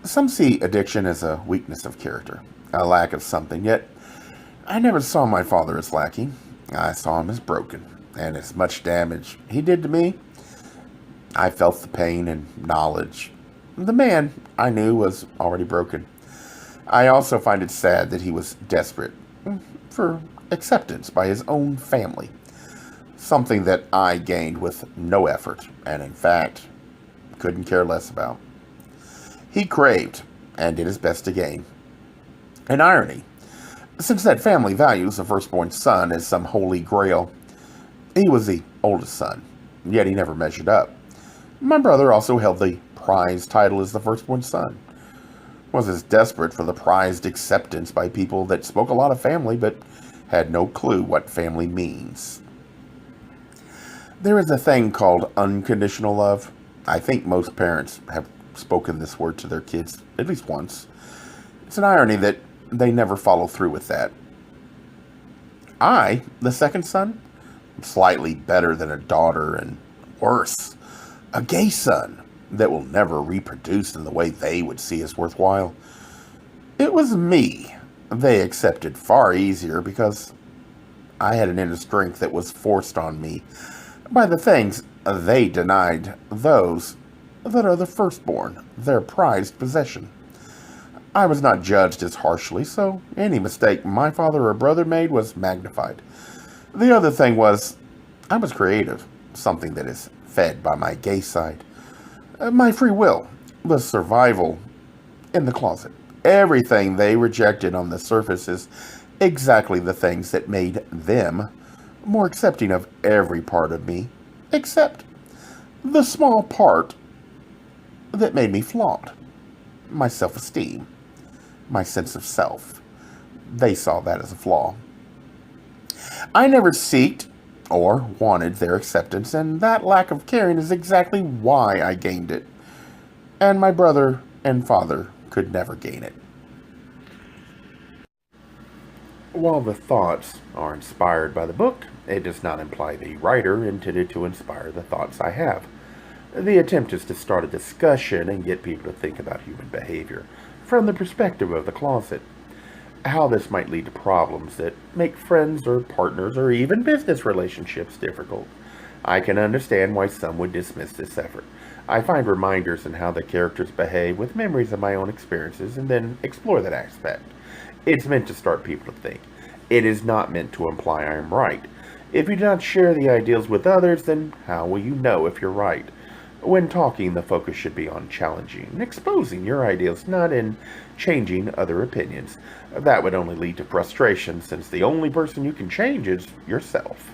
Some see addiction as a weakness of character, a lack of something, yet I never saw my father as lacking. I saw him as broken, and as much damage he did to me, I felt the pain and knowledge. The man I knew was already broken. I also find it sad that he was desperate for acceptance by his own family, something that I gained with no effort, and in fact, couldn't care less about. He craved, and did his best to gain. An irony, since that family values the firstborn son as some holy grail. He was the oldest son, yet he never measured up. My brother also held the prized title as the firstborn son. Was as desperate for the prized acceptance by people that spoke a lot of family but had no clue what family means. There is a thing called unconditional love. I think most parents have spoken this word to their kids at least once. It's an irony that they never follow through with that. I, the second son, am slightly better than a daughter and worse, a gay son that will never reproduce in the way they would see as worthwhile. It was me they accepted far easier because I had an inner strength that was forced on me by the things they denied those that are the firstborn, their prized possession. I was not judged as harshly, so any mistake my father or brother made was magnified. The other thing was, I was creative, something that is fed by my gay side. My free will, the survival in the closet. Everything they rejected on the surface is exactly the things that made them more accepting of every part of me, except the small part that made me flawed. My self-esteem, my sense of self. They saw that as a flaw. I never sought or wanted their acceptance, and that lack of caring is exactly why I gained it. And my brother and father could never gain it. While the thoughts are inspired by the book, it does not imply the writer intended to inspire the thoughts I have. The attempt is to start a discussion and get people to think about human behavior from the perspective of the closet. How this might lead to problems that make friends or partners or even business relationships difficult. I can understand why some would dismiss this effort. I find reminders in how the characters behave with memories of my own experiences and then explore that aspect. It's meant to start people to think. It is not meant to imply I am right. If you do not share the ideals with others, then how will you know if you're right? When talking, the focus should be on challenging and exposing your ideals, not in changing other opinions. That would only lead to frustration, since the only person you can change is yourself.